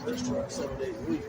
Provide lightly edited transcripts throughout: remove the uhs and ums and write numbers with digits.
restaurant 7 days a week.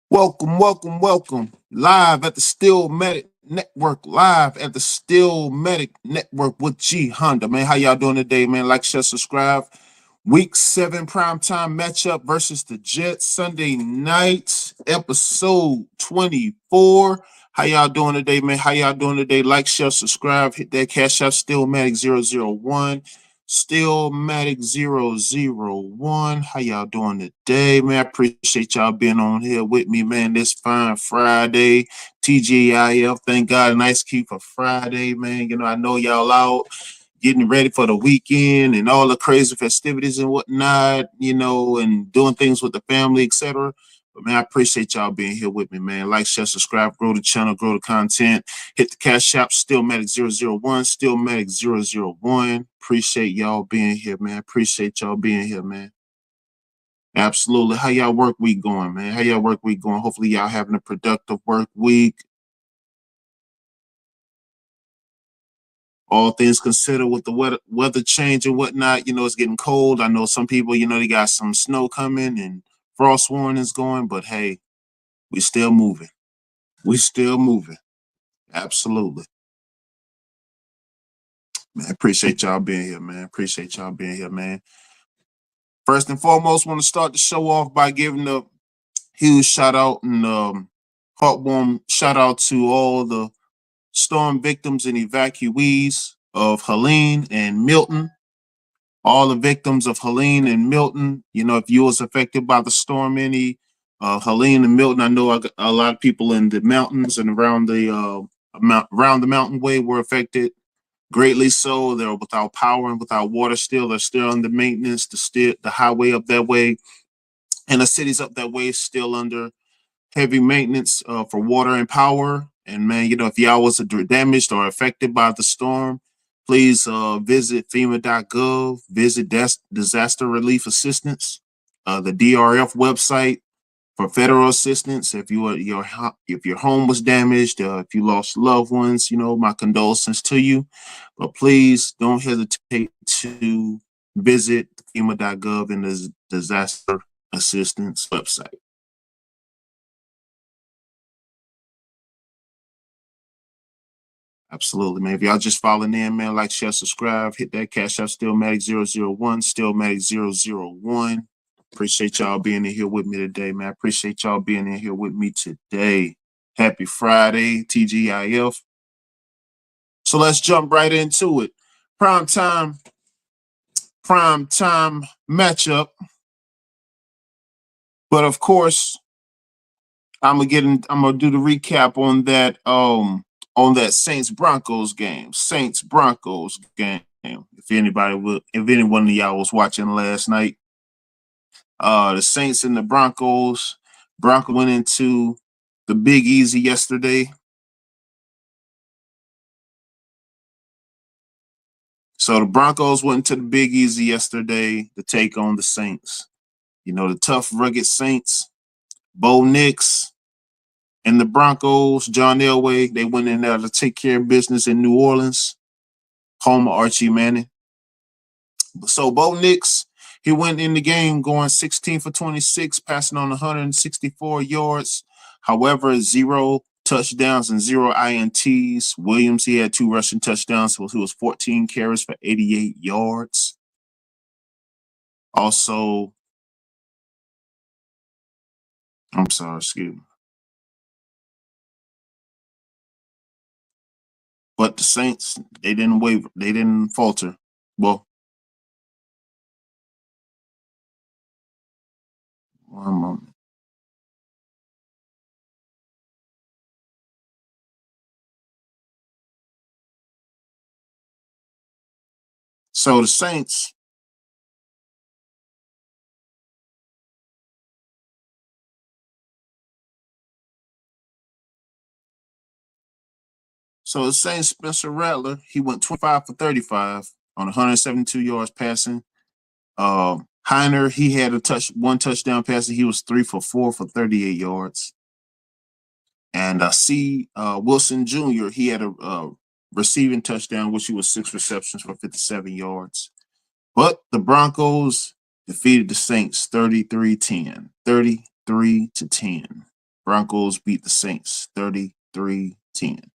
Welcome, welcome, welcome. Live at the Steelmatic Network. Live at the Steelmatic Network with G Honda. Man, how y'all doing today, man? Like, share, subscribe. Week 7 primetime matchup versus the Jets. Sunday night, episode 24. How y'all doing today, man? How y'all doing today? Like, share, subscribe. Hit that cash out, Steelmatic001. Steelmatic001. How y'all doing today, man? I appreciate y'all being on here with me, man. This fine Friday. TGIF. Thank God. Nice keep for Friday, man. You know, I know y'all out getting ready for the weekend and all the crazy festivities and whatnot, you know, and doing things with the family, etc. But man, I appreciate y'all being here with me, man. Like, share, subscribe, grow the channel, grow the content. Hit the cash app, Steelmatic001, Steelmatic001. Appreciate y'all being here, man. Appreciate y'all being here, man. Absolutely. How y'all work week going, man? How y'all work week going? Hopefully y'all having a productive work week. All things considered with the weather change and whatnot, you know, it's getting cold. I know some people, you know, they got some snow coming and frost warnings going, but hey, we still moving. We still moving. Absolutely. Man, appreciate y'all being here, man. Appreciate y'all being here, man. First and foremost, want to start the show off by giving a huge shout out and heartwarming shout out to all the storm victims and evacuees of Helene and Milton. All the victims of Helene and Milton, you know, if you was affected by the storm, Helene and Milton, I know a lot of people in the mountains and around the mountain way were affected greatly. So they're without power and without water still. They're still under maintenance. The highway up that way and the cities up that way is still under heavy maintenance for water and power. And man, you know, if y'all was damaged or affected by the storm, please visit FEMA.gov, visit disaster relief assistance, the DRF website for federal assistance. If your home was damaged, if you lost loved ones, you know, my condolences to you. But please don't hesitate to visit FEMA.gov and the disaster assistance website. Absolutely, man. If y'all just following in, man, like, share, subscribe, hit that Cash App Steelmatic 001, Steelmatic 001. Appreciate y'all being in here with me today, man. Appreciate y'all being in here with me today. Happy Friday, TGIF. So let's jump right into it. Prime time matchup. But of course, I'm gonna do the recap on that Saints Broncos game. Saints Broncos game. If anyone of y'all was watching last night, the Saints and the Broncos. Broncos went into the Big Easy yesterday. So the Broncos went into the Big Easy yesterday to take on the Saints. You know, the tough, rugged Saints. Bo Nix and the Broncos, John Elway, they went in there to take care of business in New Orleans, home of Archie Manning. So Bo Nix, he went in the game going 16 for 26, passing on 164 yards. However, 0 touchdowns and 0 INTs. Williams, he had 2 rushing touchdowns, so he was 14 carries for 88 yards. Also, I'm sorry, excuse me. But the Saints, they didn't waver. They didn't falter. Well, one moment. So the Saints, Spencer Rattler, he went 25 for 35 on 172 yards passing. Heiner, he had one touchdown passing. He was 3 for 4 for 38 yards. And Wilson Jr., he had a receiving touchdown, which he was 6 receptions for 57 yards. But the Broncos defeated the Saints 33-10. 33-10. Broncos beat the Saints 33-10.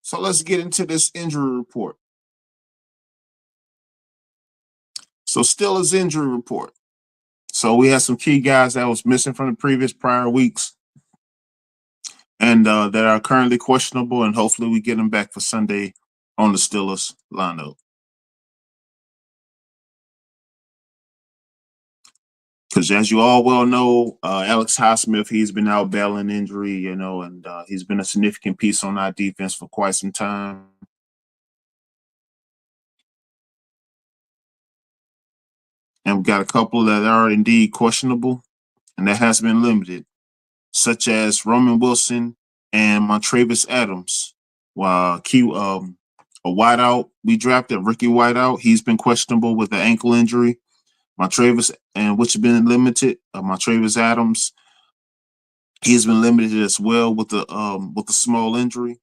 So let's get into this injury report. So Steelers injury report. So we had some key guys that was missing from the prior weeks and that are currently questionable, and hopefully we get them back for Sunday on the Steelers lineup. Because as you all well know, Alex Highsmith, he's been out battling injury, you know, and he's been a significant piece on our defense for quite some time. And we've got a couple that are indeed questionable, and that has been limited, such as Roman Wilson and Montravis Adams. A wideout we drafted, Ricky Whiteout, he's been questionable with an ankle injury. Montravis, and which has been limited. Montravis Adams, he's been limited as well with a small injury.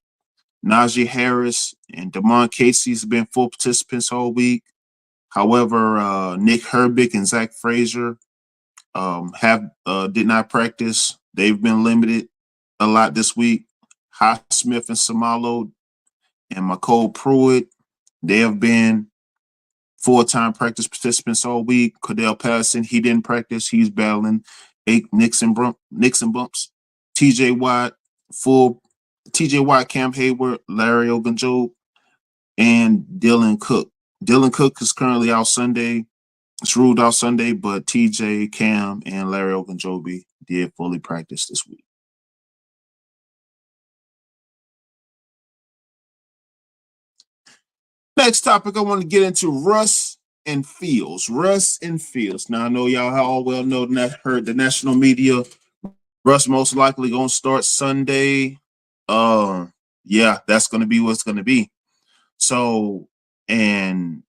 Najee Harris and Damon Casey's been full participants all week. However, Nick Herbig and Zach Frazier did not practice. They've been limited a lot this week. Highsmith and Samalo and McCole Pruitt, they have been full-time practice participants all week. Cordell Patterson, he didn't practice. He's battling Nixon bumps. TJ Watt, Cam Hayward, Larry Ogunjobi, and Dylan Cook. Dylan Cook is currently out Sunday. It's ruled out Sunday, but TJ, Cam, and Larry Ogunjobi did fully practice this week. Next topic, I want to get into Russ and Fields. Russ and Fields. Now, I know y'all all well know, heard the national media. Russ most likely going to start Sunday. Yeah, that's going to be what's going to be. So, and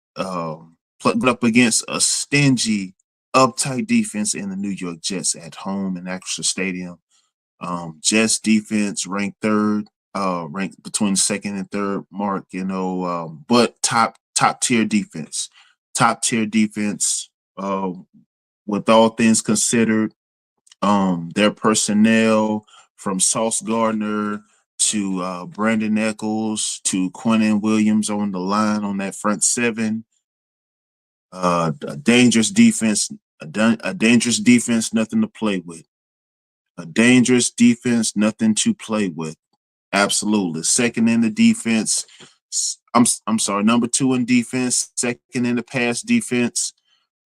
put up against a stingy, uptight defense in the New York Jets at home in Acrisure Stadium. Jets defense ranked third, ranked between second and third mark, you know, but top tier defense. with all things considered, their personnel from Sauce Gardner to Brandon Eccles to Quentin Williams on the line on that front seven, a dangerous defense, a dangerous defense, nothing to play with. A dangerous defense, nothing to play with. Absolutely. Second in the defense. I'm sorry, number 2 in defense, second in the pass defense,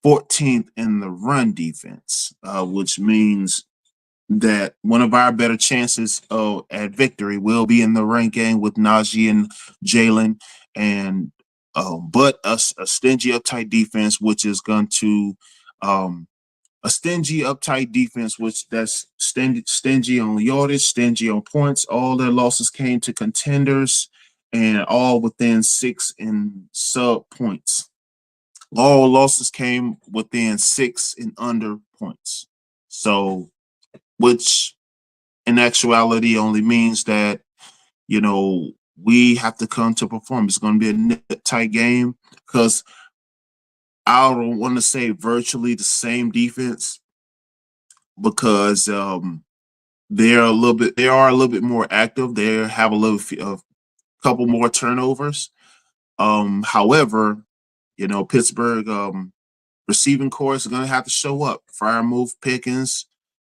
14th in the run defense, which means that one of our better chances at victory will be in the run game with Najee and Jalen, and but a stingy, uptight defense, which is going to a stingy, uptight defense, which that's stingy on yardage, stingy on points. All their losses came to contenders, and all within 6 and sub points. All losses came within 6 and under points. So, which in actuality only means that, you know, we have to come to perform. It's going to be a tight game because I don't want to say virtually the same defense because they are a little bit more active. They have a couple more turnovers. However, you know, Pittsburgh receiving corps is going to have to show up. Firemouth, Pickens,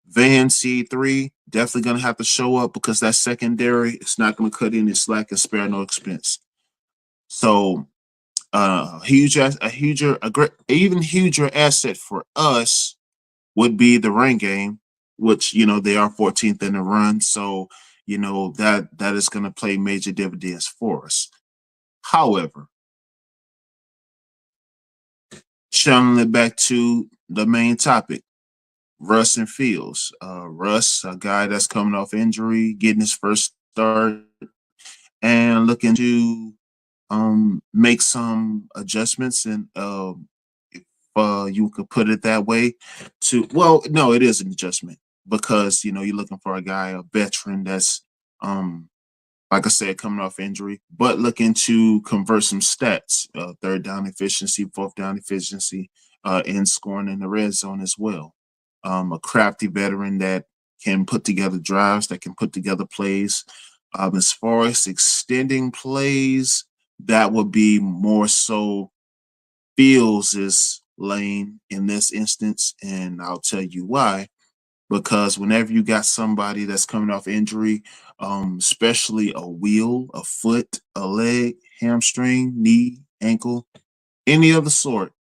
Van C3 definitely going to have to show up because that secondary is not going to cut any slack and spare no expense. So, even huger asset for us would be the run game, which, you know, they are 14th in the run. So, you know, that is going to play major dividends for us. However, channeling it back to the main topic, Russ and Fields. Russ, a guy that's coming off injury, getting his first start, and looking to make some adjustments, and if you could put it that way, no, it is an adjustment because, you know, you're looking for a guy, a veteran that's like I said, coming off injury, but looking to convert some stats, third down efficiency, fourth down efficiency, and scoring in the red zone as well. A crafty veteran that can put together drives, that can put together plays. As far as extending plays, that would be more so Fields' lane in this instance, and I'll tell you why. Because whenever you got somebody that's coming off injury, especially a wheel, a foot, a leg, hamstring, knee, ankle, any of the sort,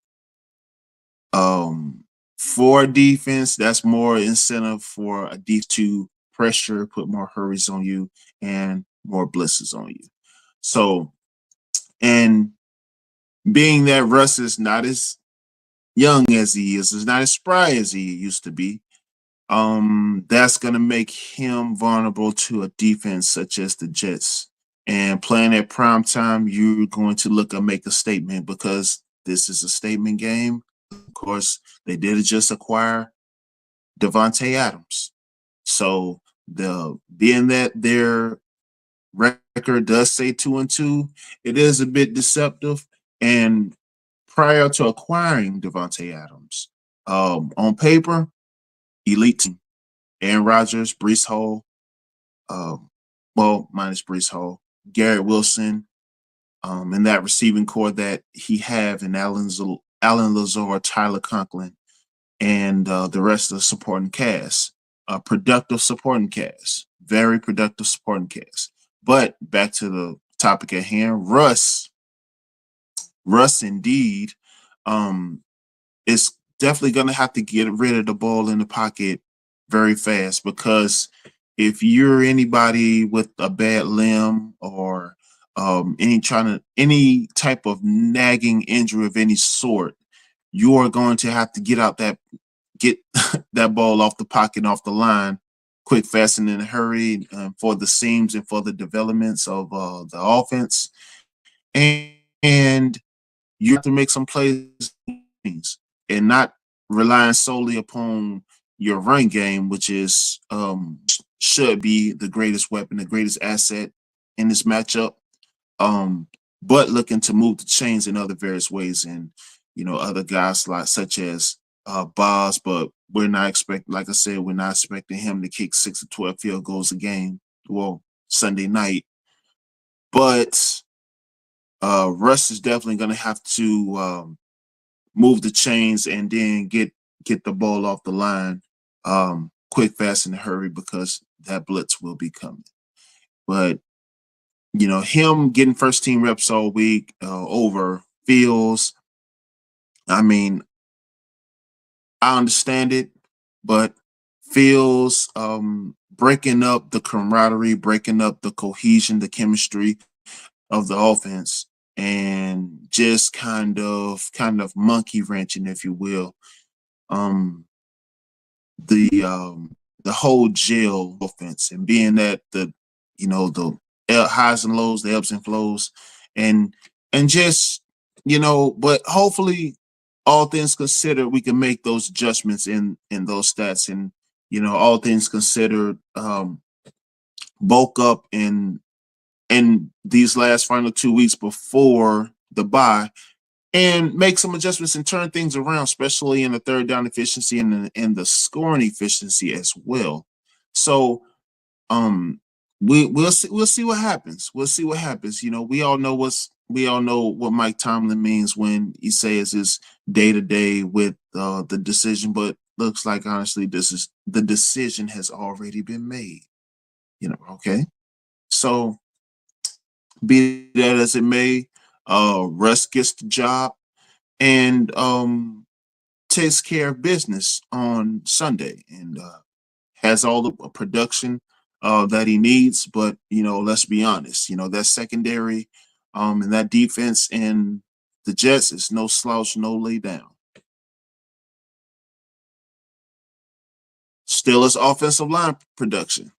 for defense, that's more incentive for a defense to pressure, put more hurries on you, and more blitzes on you. So, and being that Russ is not as young as he is not as spry as he used to be, that's going to make him vulnerable to a defense such as the Jets. And playing at prime time, you're going to look and make a statement because this is a statement game. Of course, they did just acquire Devontae Adams. So being that their record does say 2-2, it is a bit deceptive. And prior to acquiring Devontae Adams, on paper, elite team. Aaron Rodgers, Breece Hall, minus Breece Hall, Garrett Wilson, and that receiving core that he have in Alan Lazard, Tyler Conklin, and the rest of the supporting cast. A productive supporting cast, very productive supporting cast. But back to the topic at hand, Russ indeed, is definitely going to have to get rid of the ball in the pocket very fast because if you're anybody with a bad limb or any type of nagging injury of any sort, you are going to have to get that ball off the pocket, off the line, quick, fast, and in a hurry for the seams and for the developments of the offense. And you have to make some plays and not relying solely upon your run game, which is should be the greatest weapon, the greatest asset in this matchup. But looking to move the chains in other various ways, and you know, other guys such as Boz, but we're not expecting, like I said, we're not expecting him to kick 6 to 12 field goals a game. Well, Sunday night, but Russ is definitely going to have to move the chains and then get the ball off the line quick, fast, in a hurry, because that blitz will be coming. But him getting first team reps all week over Fields, I mean, I understand it, but Fields breaking up the camaraderie, breaking up the cohesion, the chemistry of the offense, and just kind of monkey wrenching, if you will, um, the whole jail offense, and being that the highs and lows, the ebbs and flows, and just but hopefully, all things considered, we can make those adjustments in those stats, and all things considered, bulk up in these last final 2 weeks before the bye, and make some adjustments and turn things around, especially in the third down efficiency and the scoring efficiency as well. So we'll see what happens. We'll see what happens. We all know what Mike Tomlin means when he says it's day to day with the decision, but looks like, honestly, the decision has already been made. Okay. So be that as it may, Russ gets the job and takes care of business on Sunday, and has all the production that he needs. But let's be honest, that secondary and that defense and the Jets is no slouch, no lay down. Steelers offensive line production,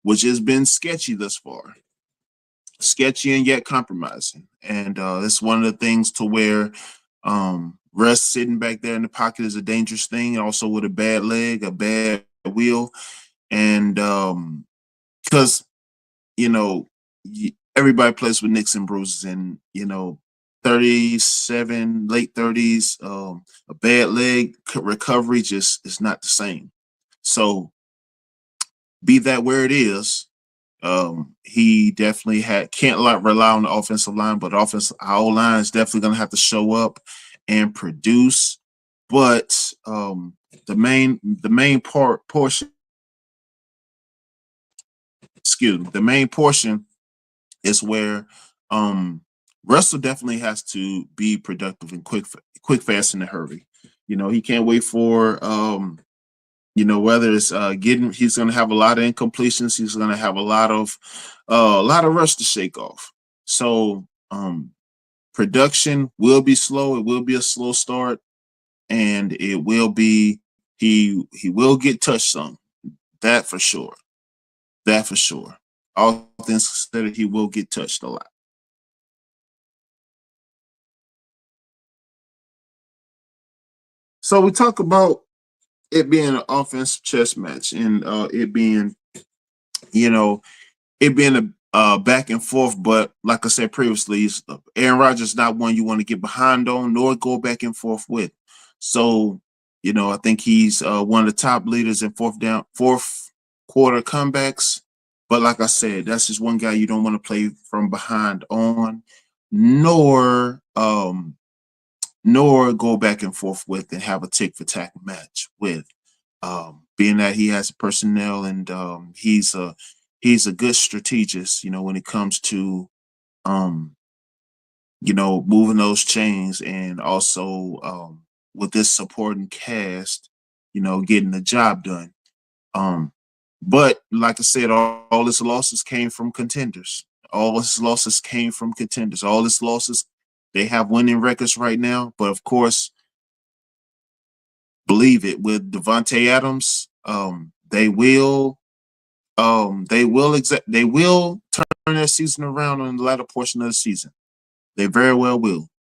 which has been sketchy thus far, sketchy and yet compromising. And it's one of the things to where Russ sitting back there in the pocket is a dangerous thing, also with a bad leg, a bad wheel. And because everybody plays with nicks and bruises, and 37, late 30s, a bad leg recovery just is not the same. So be that where it is, he definitely can't rely on the offensive line, but our line is definitely going to have to show up and produce. But the main portion, the main portion is where Russell definitely has to be productive and quick, fast, in a hurry. He can't wait for whether it's he's going to have a lot of incompletions. He's going to have a lot of rush to shake off. So production will be slow. It will be a slow start, and it will be he will get touched some. That for sure. That for sure. All things considered, he will get touched a lot. So we talk about it being an offensive chess match, and it being, you know, it being a back and forth. But like I said previously, Aaron Rodgers is not one you want to get behind on, nor go back and forth with. So, I think he's one of the top leaders in fourth quarter comebacks. But like I said, that's just one guy you don't want to play from behind on, nor go back and forth with and have a tick for tack match with. Being that he has personnel, and he's a good strategist, when it comes to moving those chains, and also with this supporting cast, getting the job done. But like I said, all his losses came from contenders. All his losses came from contenders. All his losses, they have winning records right now. But of course, believe it, with Devontae Adams, they will turn their season around in the latter portion of the season. They very well will.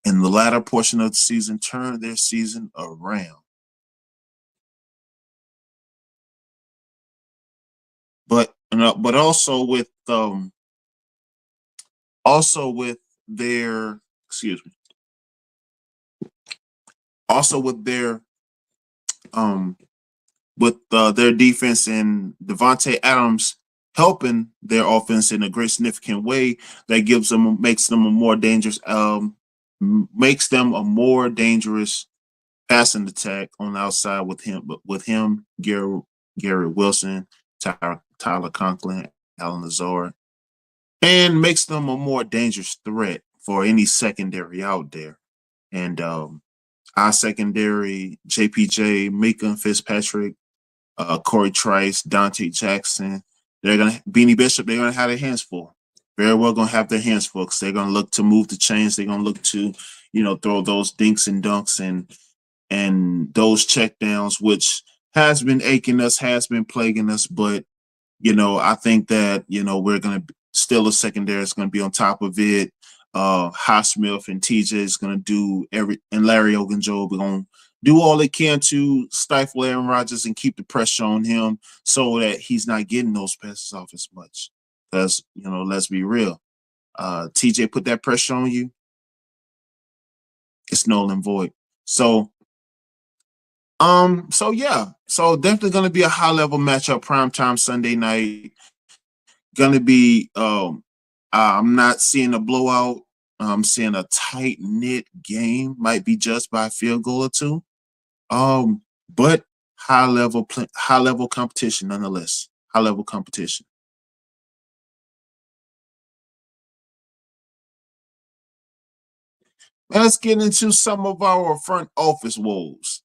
In the latter portion of the season, turn their season around. But also with their excuse me, also with their um, with their defense and Devontae Adams helping their offense in a great significant way, that makes them a more dangerous makes them a more dangerous passing attack on the outside with him. But with him, Garrett Wilson, Tyler Conklin, Alan Lazard, and makes them a more dangerous threat for any secondary out there. And our secondary, JPJ, Mika Fitzpatrick, Corey Trice, Dante Jackson, they're gonna Beanie Bishop, they're gonna have their hands full. Very well gonna have their hands full because they're gonna look to move the chains. They're gonna look to, throw those dinks and dunks and those checkdowns, which has been aching us, has been plaguing us. But I think that we're gonna still a secondary is gonna be on top of it. Highsmith and TJ is gonna do and Larry Ogunjobi gonna do all they can to stifle Aaron Rodgers and keep the pressure on him so that he's not getting those passes off as much. Because let's be real, TJ put that pressure on you, it's null and void. So yeah, so definitely gonna be a high level matchup, primetime Sunday night. Gonna be I'm not seeing a blowout. I'm seeing a tight knit game, might be just by a field goal or two. But high level competition nonetheless. High level competition. Now let's get into some of our front office woes.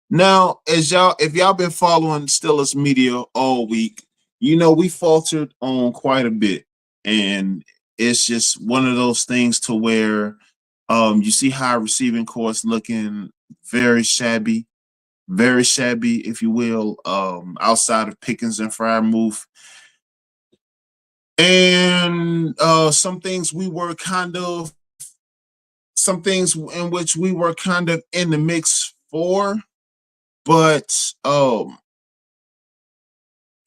Now, if y'all been following Steelers media all week, we faltered on quite a bit, and it's just one of those things to where you see high receiving course looking very shabby, if you will, outside of Pickens and Freiermuth. And some things in which we were kind of in the mix for, but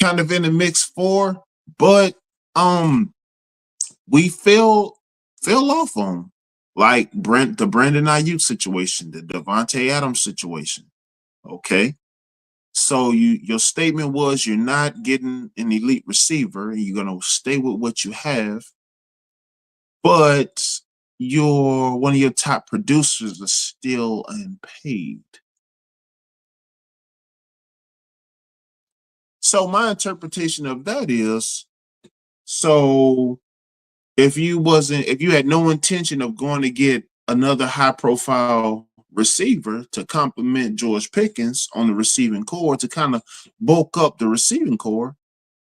kind of in the mix for, but we fell off on, like the Brandon Ayuk situation, the Devontae Adams situation. Okay. So your statement was you're not getting an elite receiver, and you're gonna stay with what you have, but one of your top producers is still unpaid. So my interpretation of that is, so if you had no intention of going to get another high profile receiver to complement George Pickens on the receiving core to kind of bulk up the receiving core,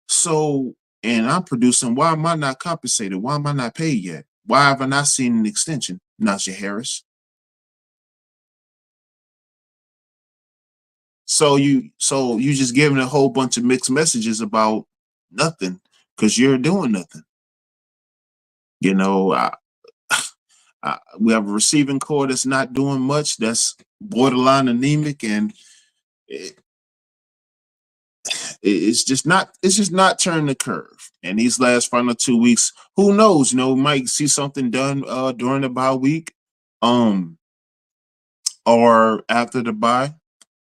so and I'm producing, why am I not compensated? Why am I not paid yet? Why have I not seen an extension? Najee Harris. So you just giving a whole bunch of mixed messages about nothing because you're doing nothing. You know, we have a receiving core that's not doing much. That's borderline anemic, and it, it's just not turning the curve. And these last final 2 weeks, who knows? We might see something done during the bye week, um, or after the bye.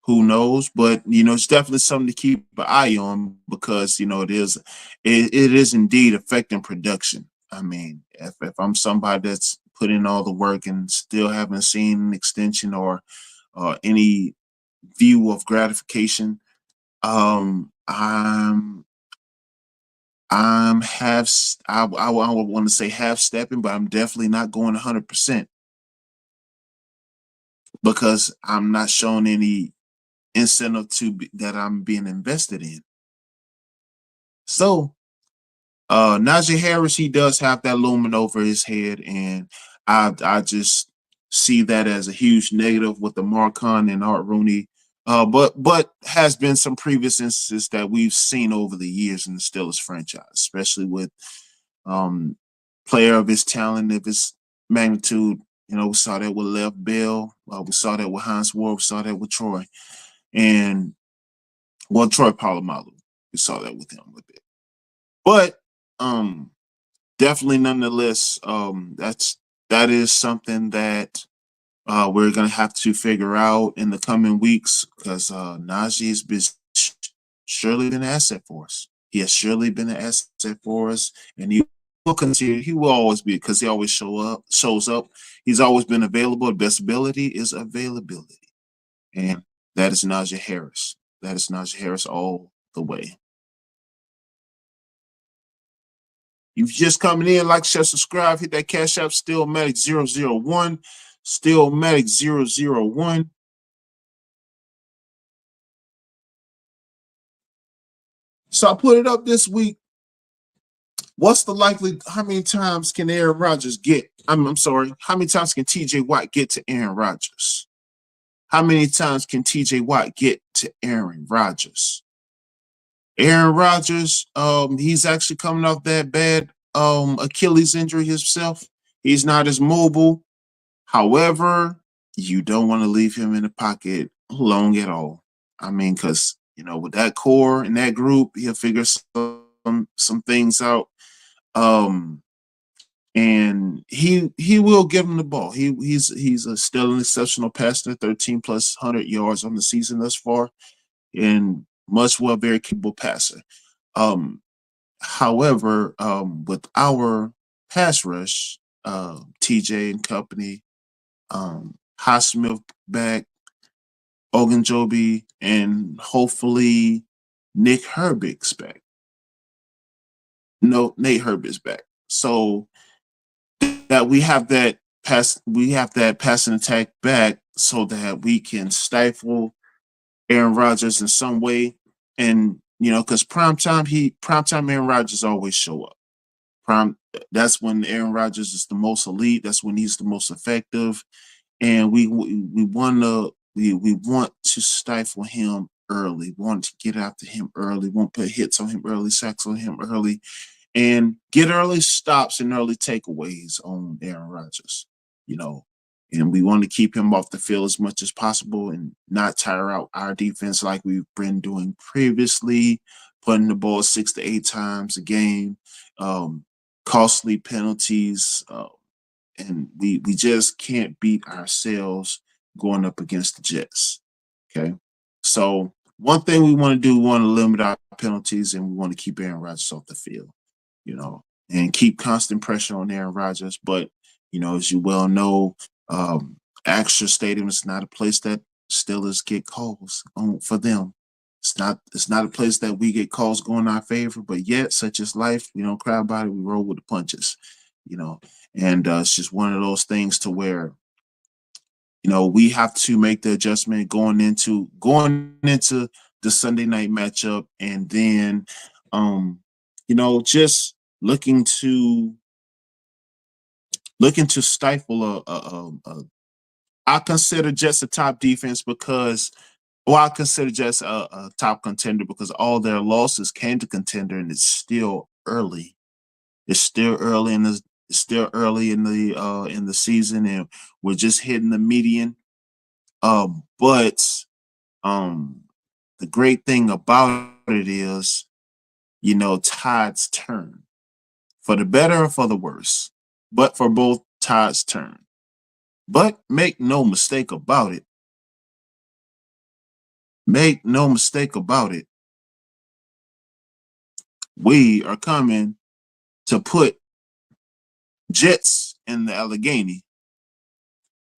Who knows? But it's definitely something to keep an eye on because it is indeed affecting production. I mean, if I'm somebody that's put in all the work and still haven't seen an extension or any view of gratification, I'm I would want to say half stepping, but I'm definitely not going 100% because I'm not showing any incentive that I'm being invested in. So Najee Harris, he does have that looming over his head, and I just see that as a huge negative with the Marcon and Art Rooney. But has been some previous instances that we've seen over the years in the Steelers franchise, especially with player of his talent, of his magnitude. We saw that with Lev Bell. We saw that with Hans Ward. We saw that with Troy. And, Troy Polamalu. We saw that with him a bit. But definitely nonetheless, that is something that we're gonna have to figure out in the coming weeks because Najee has been surely been an asset for us. He has surely been an asset for us, and he will continue. He will always be because he always shows up. He's always been available. The best ability is availability, and that is Najee Harris. That is Najee Harris all the way. If you're just coming in, like, share, subscribe, hit that Cash App, Steelmatic 001, Steelmatic 001. So I put it up this week. What's the likely? How many times can Aaron Rodgers get? I'm sorry. How many times can T.J. Watt get to Aaron Rodgers? How many times can T.J. Watt get to Aaron Rodgers? Aaron Rodgers, he's actually coming off that bad Achilles injury himself. He's not as mobile. However, you don't want to leave him in the pocket long at all. I mean, because with that core and that group, he'll figure some things out. And he will give him the ball. He's still an exceptional passer, 13 plus 100 yards on the season thus far, and much well very capable passer. However, with our pass rush, TJ and company, Highsmith back, Ogunjobi, and hopefully Nick Herbick's back. No, Nate Herbert's back. So that we have that passing attack back so that we can stifle Aaron Rodgers in some way. And because primetime Aaron Rodgers always show up. That's when Aaron Rodgers is the most elite. That's when he's the most effective. And we want to stifle him early. We want to get after him early. We want to put hits on him early, sacks on him early, and get early stops and early takeaways on Aaron Rodgers. And we want to keep him off the field as much as possible and not tire out our defense like we've been doing previously, putting the ball 6 to 8 times a game, costly penalties, and we just can't beat ourselves going up against the Jets. Okay, so one thing we want to do, we want to limit our penalties, and we want to keep Aaron Rodgers off the field, and keep constant pressure on Aaron Rodgers. But as you well know, Acrisure Stadium is not a place that Steelers get calls on for them. It's not a place that we get calls going our favor, but yet, such is life. We don't cry about it. We roll with the punches, and it's just one of those things to where, we have to make the adjustment going into the Sunday night matchup, and then, just looking to stifle I consider Jets a top defense because, or I consider Jets a top contender because all their losses came to contender, and it's still early. It's still early in the season, and we're just hitting the median. But the great thing about it is, tides turn for the better or for the worse, but for both, tides turn. But make no mistake about it. Make no mistake about it. We are coming to put Jets in the Allegheny.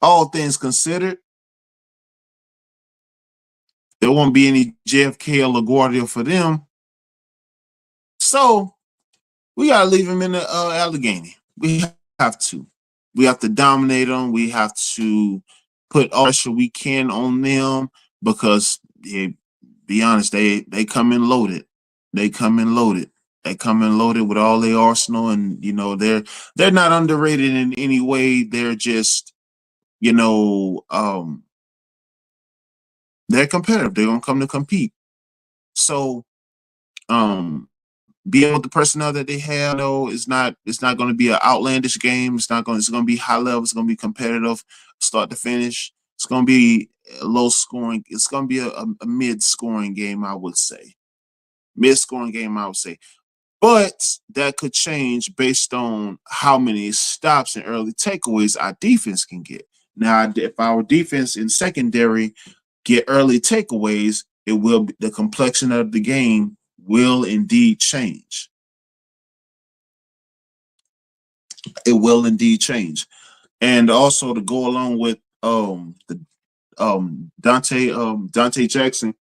All things considered, there won't be any JFK or LaGuardia for them. So we got to leave them in the Allegheny. We have to. We have to dominate them. We have to put all pressure we can on them because, be honest, they come in loaded. They come in loaded. They come in loaded with all their arsenal, and they're not underrated in any way. They're just, they're competitive. They're gonna come to compete. So, being with the personnel that they have, it's not going to be an outlandish game. It's going to be high level. It's going to be competitive, start to finish. It's going to be low scoring. It's going to be a mid scoring game, I would say. Mid scoring game, I would say. But that could change based on how many stops and early takeaways our defense can get. Now, if our defense in secondary get early takeaways, the complexion of the game will indeed change. It will indeed change. And also to go along with the Dante Jackson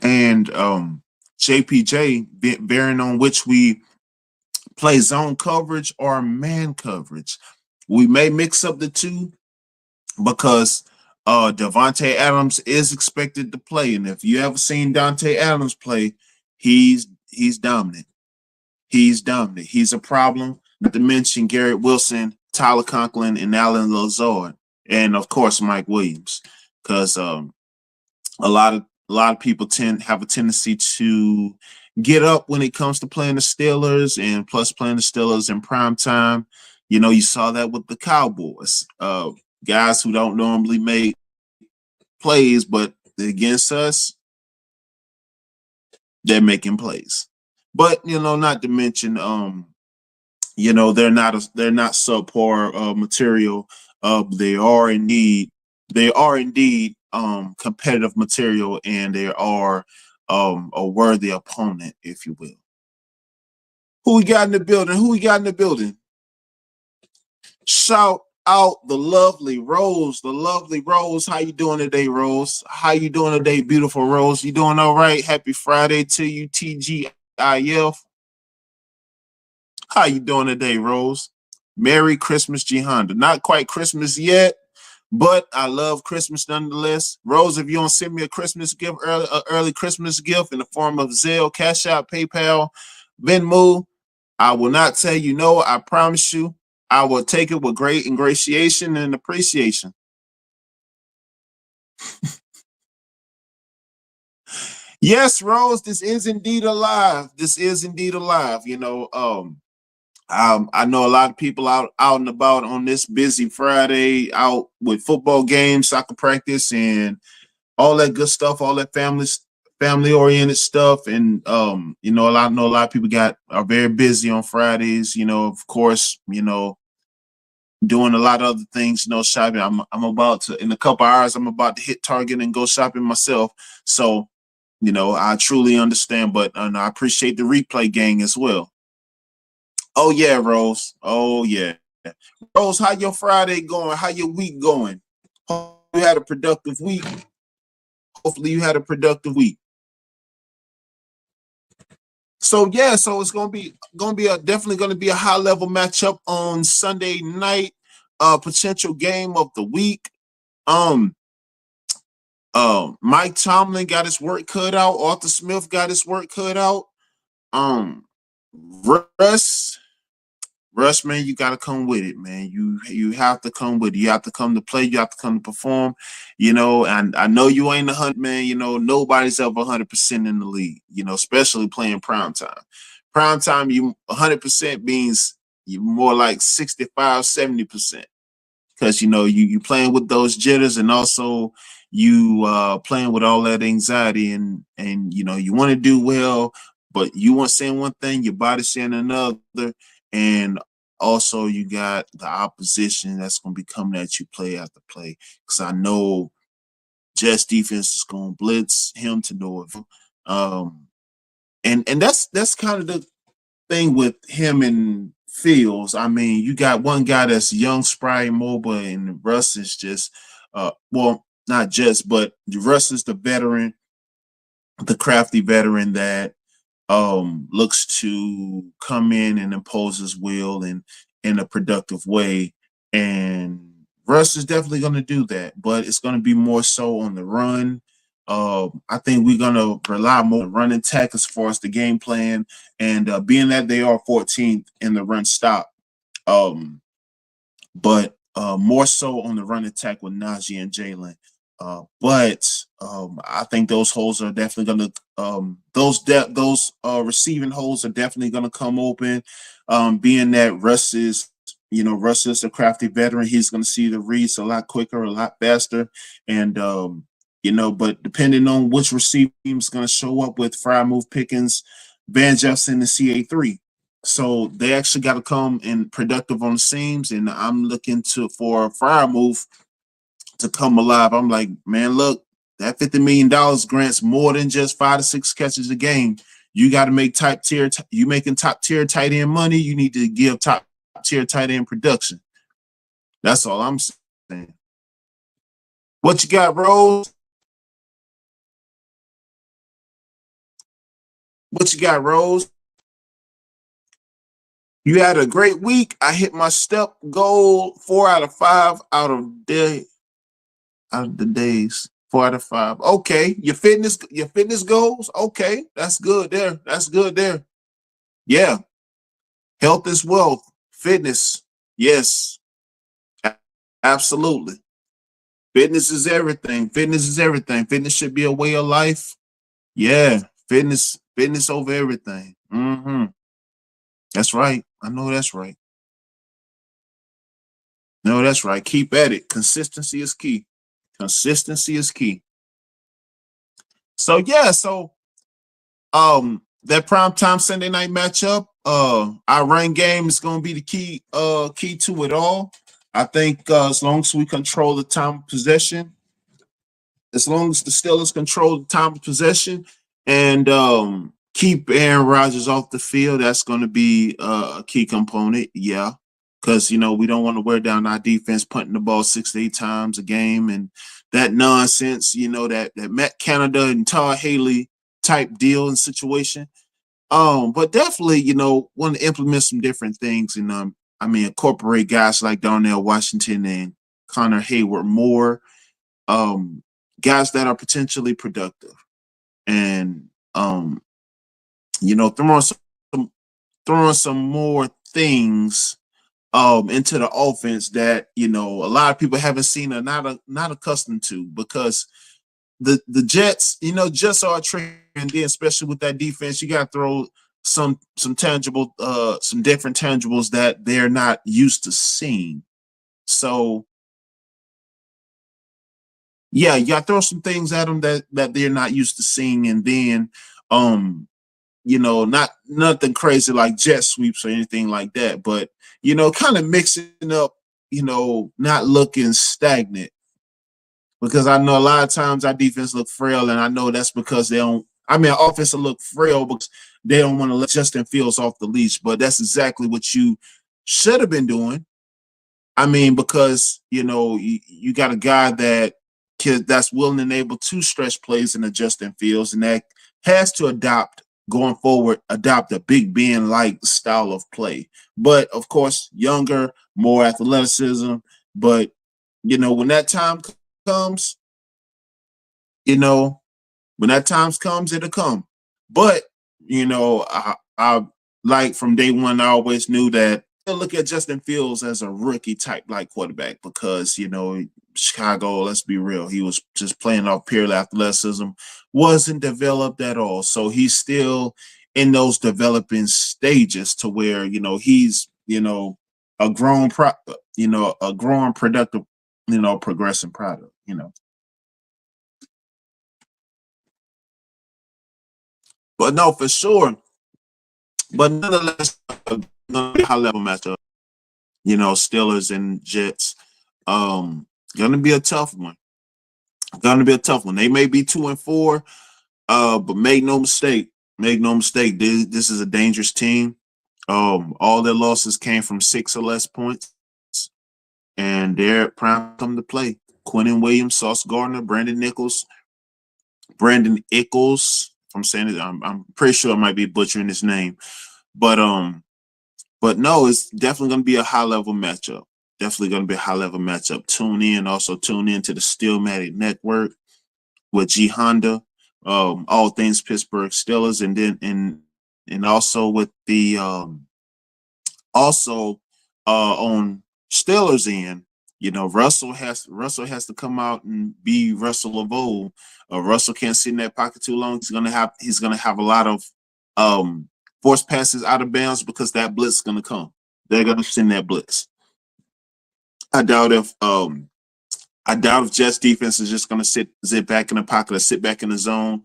and JPJ, bearing on which we play zone coverage or man coverage. We may mix up the two because Devontae Adams is expected to play, and if you ever seen Dante Adams play, he's dominant. He's dominant. He's a problem. Not to mention Garrett Wilson, Tyler Conklin, and Alan Lazard, and of course Mike Williams, because a lot of people have a tendency to get up when it comes to playing the Steelers, and plus playing the Steelers in prime time. You know, you saw that with the Cowboys, guys who don't normally make plays, but against us, they're making plays. But not to mention, they're not subpar material. They are indeed competitive material, and they are a worthy opponent, if you will. Who we got in the building? Who we got in the building? Shout out the lovely Rose. The lovely Rose. How you doing today, Rose? How you doing today, beautiful Rose? You doing all right? Happy Friday to you, TGIF. How you doing today, Rose? Merry Christmas, G Honda. Not quite Christmas yet, but I love Christmas nonetheless. Rose, if you don't send me a Christmas gift, early Christmas gift in the form of Zelle, Cash App, PayPal, Venmo, I will not tell you no. I promise you, I will take it with great ingratiation and appreciation. Yes, Rose, this is indeed alive. This is indeed alive. I know a lot of people out and about on this busy Friday, out with football games, soccer practice, and all that good stuff, all that family oriented stuff. And I know a lot of people are very busy on Fridays. Of course, doing a lot of other things. Shopping. I'm about to, in a couple hours, I'm about to hit Target and go shopping myself. So I truly understand, but I appreciate the replay gang as well. Oh yeah, Rose. Oh yeah, Rose. How your Friday going? How your week going? Hope you had a productive week. Hopefully, you had a productive week. So yeah, so it's definitely gonna be a high level matchup on Sunday night. Potential game of the week. Mike Tomlin got his work cut out. Arthur Smith got his work cut out. Russ, man, you gotta come with it, man. You have to come with it. You have to come to play. You have to come to perform. And I know you ain't 100, man. Nobody's ever 100% in the league. Especially playing prime time. Prime time, you 100% means you more like 65, 70%. Because you playing with those jitters, and also you playing with all that anxiety, and you want to do well, but you want saying one thing, your body saying another, and also you got the opposition that's going to be coming at you play after play. Because I know Jets defense is going to blitz him to no avail. And that's kind of the thing with him and Fields. I mean, you got one guy that's young, spry, mobile, and Russ is just, not just, but Russ is the veteran, the crafty veteran that looks to come in and impose his will in a productive way. And Russ is definitely going to do that, but it's going to be more so on the run. I think we're going to rely more on run attack as far as the game plan, and being that they are 14th in the run stop, but more so on the run attack with Najee and Jalen. But I think those holes are definitely going to those receiving holes are definitely going to come open. Being that Russ is a crafty veteran, he's going to see the reads a lot quicker, a lot faster, and but depending on which receiver team is going to show up with Fry Move Pickens, Van Jefferson, and CA3. So they actually got to come and productive on the seams, and I'm looking to for a fire move to come alive. I'm like, man, look, that $50 million grants more than just 5 to 6 catches a game. You got to make top tier. You making top tier tight end money. You need to give top tier tight end production. That's all I'm saying. What you got, Rose? What you got, Rose? You had a great week. I hit my step goal 4 out of 5 out of the days. 4 out of 5. Okay, your fitness goals. Okay, that's good there. That's good there. Yeah, health is wealth. Fitness, yes, absolutely. Fitness is everything. Fitness is everything. Fitness should be a way of life. Yeah, fitness over everything. That's right. I know that's right. No, that's right. Keep at it. Consistency is key. Consistency is key. So yeah, that primetime Sunday night matchup, our run game is gonna be the key to it all. I think as long as we control the time of possession, as long as the Steelers control the time of possession and keep Aaron Rodgers off the field, that's going to be a key component. Yeah, because we don't want to wear down our defense, punting the ball 6 to 8 times a game, and that nonsense. That Matt Canada and Todd Haley type deal and situation. But definitely, want to implement some different things, and incorporate guys like Darnell Washington and Connor Hayward more. Um, Guys that are potentially productive, and throwing some more things into the offense that a lot of people haven't seen or not accustomed to, because the Jets are a trick, and then especially with that defense, you got to throw some tangible some different tangibles that they're not used to seeing. So yeah, you got to throw some things at them that they're not used to seeing, and then not nothing crazy like jet sweeps or anything like that, but kind of mixing up, not looking stagnant, because I know a lot of times our defense look frail, and I know that's because they don't. Our offense will look frail because they don't want to let Justin Fields off the leash, but that's exactly what you should have been doing. Because you got a guy that's willing and able to stretch plays in the Justin Fields, and that has to adopt a Big Ben like style of play. But of course, younger, more athleticism. But when that time comes, it'll come. But I like from day one, I always knew that I look at Justin Fields as a rookie type like quarterback, because Chicago, let's be real, he was just playing off pure athleticism, wasn't developed at all. So he's still in those developing stages to where he's a grown a growing productive progressing product. But no, for sure. But nonetheless, high level matchup. Steelers and Jets. Gonna be a tough one. Gonna be a tough one. They may be 2-4, but make no mistake. Make no mistake. This is a dangerous team. All their losses came from 6 or less points, and they're prime come to play. Quentin Williams, Sauce Gardner, Brandon Ickles. If I'm saying it, I'm pretty sure I might be butchering his name, but no, it's definitely going to be a high level matchup. Definitely going to be a high level matchup. Also tune in to the Steelmatic Network with G Honda, all things Pittsburgh Steelers, and then and also with the on Steelers end, Russell has to come out and be Russell of old. Russell can't sit in that pocket too long. He's gonna have a lot of force passes out of bounds, because that blitz is gonna come. They're gonna send that blitz. I doubt if Jets defense is just gonna sit back in the pocket or sit back in the zone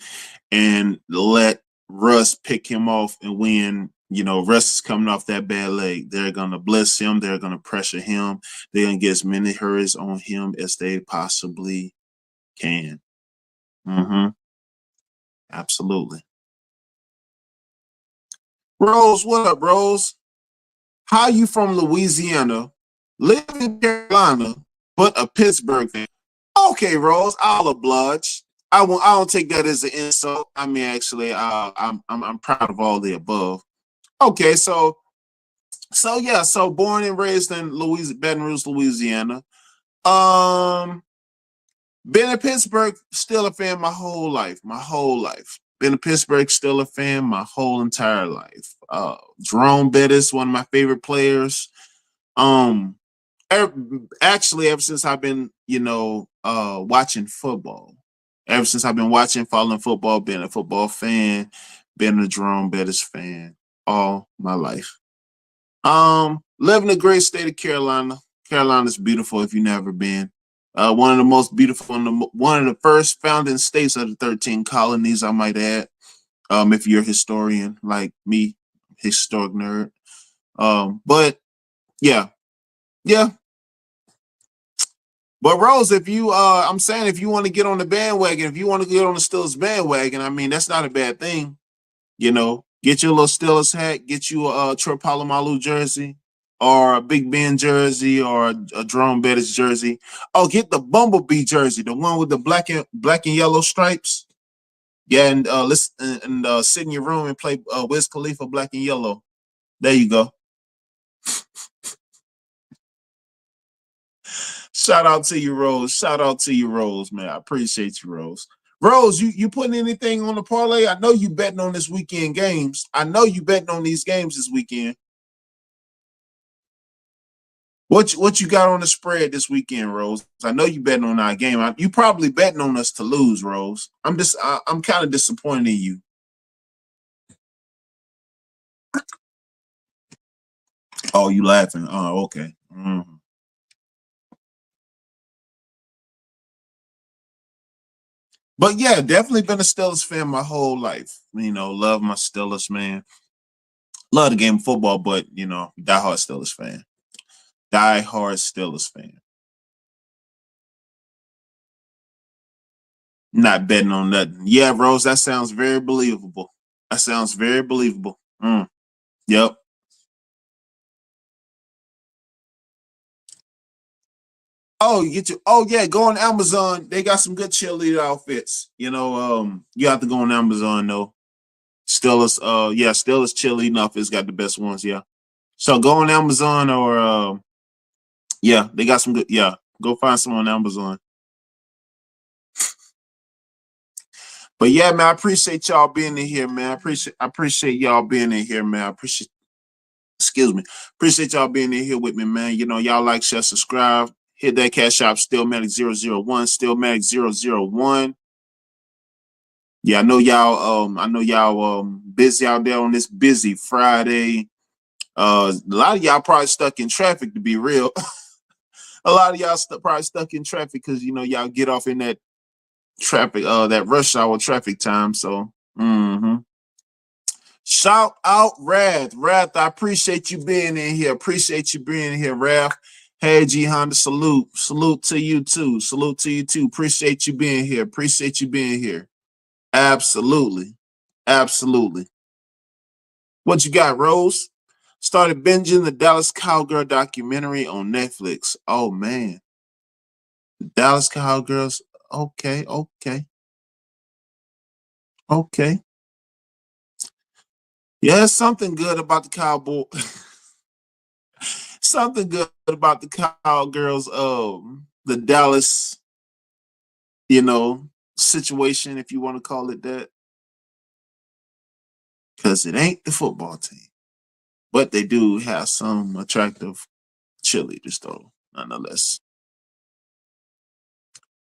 and let Russ pick him off and win You know, Russ is coming off that bad leg. They're gonna blitz him. They're gonna pressure him. They're gonna get as many hurries on him as they possibly can. Mm-hmm. Absolutely. Rose, what up, Rose? How you from Louisiana, live in Carolina, but a Pittsburgh fan? Okay, Rose, I'll oblige. I won't. I don't take that as an insult. I mean, actually, I'm proud of all the above. Okay, so yeah, so born and raised in Baton Rouge, Louisiana. Um, been in Pittsburgh, still a fan my whole life. My whole life. Been in Pittsburgh, still a fan my whole entire life. Jerome Bettis, one of my favorite players. Um, actually, ever since I've been, watching football. Ever since I've been watching, following football, being a football fan, being a Jerome Bettis fan all my life. Live in the great state of Carolina. Carolina's beautiful if you've never been. One of the most beautiful, one of the first founding states of the 13 colonies, I might add. If you're a historian like me, historic nerd. But yeah, yeah. But Rose, if you, I'm saying, if you want to get on the bandwagon, if you want to get on the Steelers bandwagon, I mean, that's not a bad thing. You know, get your little Steelers hat, get you a Troy Polamalu jersey, or a Big Ben jersey, or a Jerome Bettis jersey. Oh, get the Bumblebee jersey, the one with the black and yellow stripes. Yeah, and listen and sit in your room and play Wiz Khalifa Black and Yellow. There you go. Shout out to you, Rose. Shout out to you, Rose, man. I appreciate you, Rose. Rose, you putting anything on the parlay? I know you betting on this weekend games. I know you betting on these games this weekend. What you got on the spread this weekend, Rose? I know you betting on our game. You probably betting on us to lose, Rose. I'm kind of disappointed in you. Oh, you laughing? Oh, okay. Mm-hmm. But yeah, definitely been a Steelers fan my whole life. You know, love my Steelers, man. Love the game of football, but diehard Steelers fan. Diehard Steelers fan. Not betting on nothing. Yeah, Rose, that sounds very believable. That sounds very believable. Yep. Oh, you get you. Oh yeah, go on Amazon. They got some good cheerleader outfits. You have to go on Amazon though. Steelers, yeah, Steelers cheerleading outfits got the best ones. Yeah. So go on Amazon or yeah, they got some good. Yeah, go find some on Amazon. But yeah, man, I appreciate y'all being in here, man. I appreciate y'all being in here, man. I appreciate excuse me. Appreciate y'all being in here with me, man. Y'all like, share, subscribe. Hit that cash app, Steelmatic 001, Steelmatic 001. Yeah, I know y'all busy out there on this busy Friday. A lot of y'all probably stuck in traffic to be real. A lot of y'all probably stuck in traffic because y'all get off in that traffic, that rush hour traffic time. So shout out Rath. Rath, I appreciate you being in here. Appreciate you being in here, Rath. Hey, G Honda, salute. Salute to you too. Salute to you too. Appreciate you being here. Appreciate you being here. Absolutely. Absolutely. What you got, Rose? Started binging the Dallas Cowgirl documentary on Netflix. Oh man. The Dallas Cowgirls. Okay, okay, okay. Yeah, something good about the Cowboy. Something good about the Cowgirls. The Dallas, you know, situation, if you want to call it that, because it ain't the football team, but they do have some attractive cheerleaders, though, nonetheless.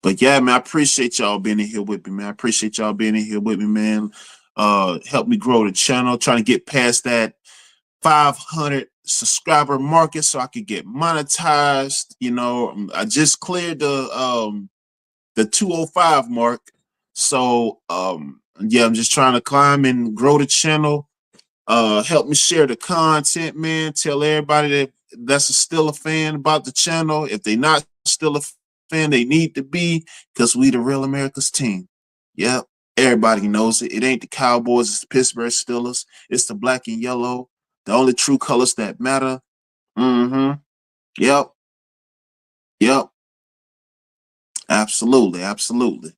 But yeah, man, I appreciate y'all being in here with me, man. I appreciate y'all being in here with me, man. Help me grow the channel, trying to get past that 500 subscriber market so I could get monetized. I just cleared the 205 mark. So yeah, I'm just trying to climb and grow the channel. Help me share the content, man. Tell everybody that's still a fan about the channel. If they not still a fan, they need to be, because we the real America's team. Yep. Everybody knows it. It ain't the Cowboys, it's the Pittsburgh Steelers. It's the black and yellow. The only true colors that matter. Mm-hmm. Yep. Yep. Absolutely. Absolutely.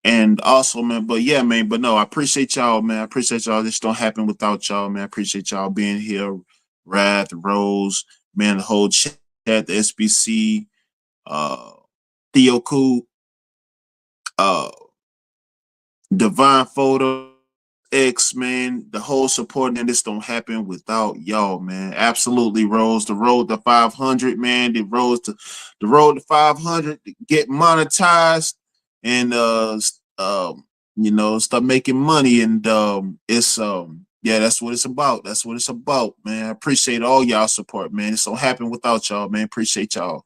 And also, man, but yeah, man, but no, I appreciate y'all, man. I appreciate y'all. This don't happen without y'all, man. I appreciate y'all being here. Wrath, Rose, man, the whole chat, the SBC, uh, Theo Cool, uh, Divine Photo, X, man, the whole support, and this don't happen without y'all, man. Absolutely, Rose. The road to 500, man. The road to 500 to get monetized and start making money. And it's yeah, that's what it's about. That's what it's about, man. I appreciate all y'all support, man. This don't happen without y'all, man. Appreciate y'all.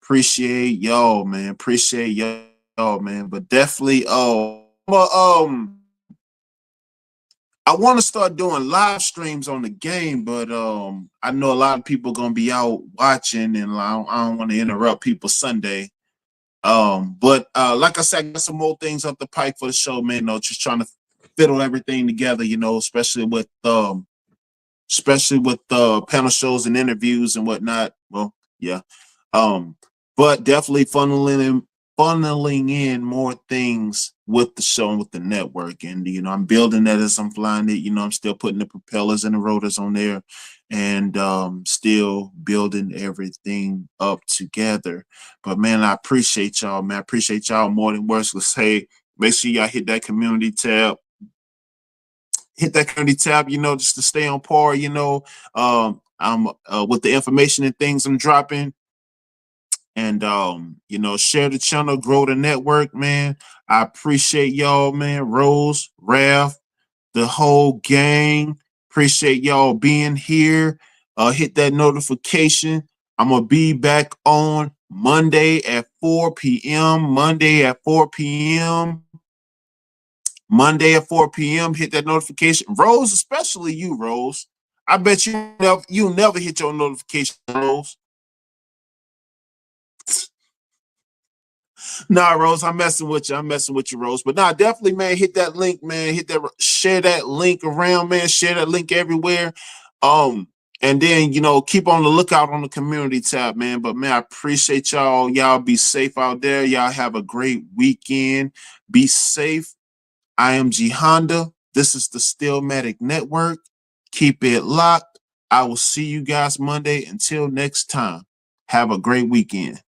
Appreciate y'all, man. Appreciate y'all, man. But definitely, I want to start doing live streams on the game, but I know a lot of people gonna be out watching, and I don't want to interrupt people Sunday. But like I said, I got some more things up the pipe for the show, man. Just trying to fiddle everything together, especially with panel shows and interviews and whatnot. Well, yeah. Um, but definitely funneling in more things with the show and with the network. And I'm building that as I'm flying it. I'm still putting the propellers and the rotors on there, and still building everything up together. But man, I appreciate y'all, man. I appreciate y'all more than words. Let's say, make sure y'all hit that community tab. Hit that community tab, just to stay on par, I'm with the information and things I'm dropping. And share the channel, grow the network, man. I appreciate y'all, man. Rose, Raph, the whole gang. Appreciate y'all being here. Hit that notification. I'm gonna be back on Monday at 4 p.m. Monday at 4 p.m. Monday at 4 p.m. Hit that notification. Rose, especially you, Rose. I bet you never hit your notification, Rose. Nah, Rose, I'm messing with you. I'm messing with you, Rose. But nah, definitely, man, hit that link, man. Share that link around, man. Share that link everywhere. And then, keep on the lookout on the community tab, man. But man, I appreciate y'all. Y'all be safe out there. Y'all have a great weekend. Be safe. I am G Honda. This is the Steelmatic Network. Keep it locked. I will see you guys Monday. Until next time, have a great weekend.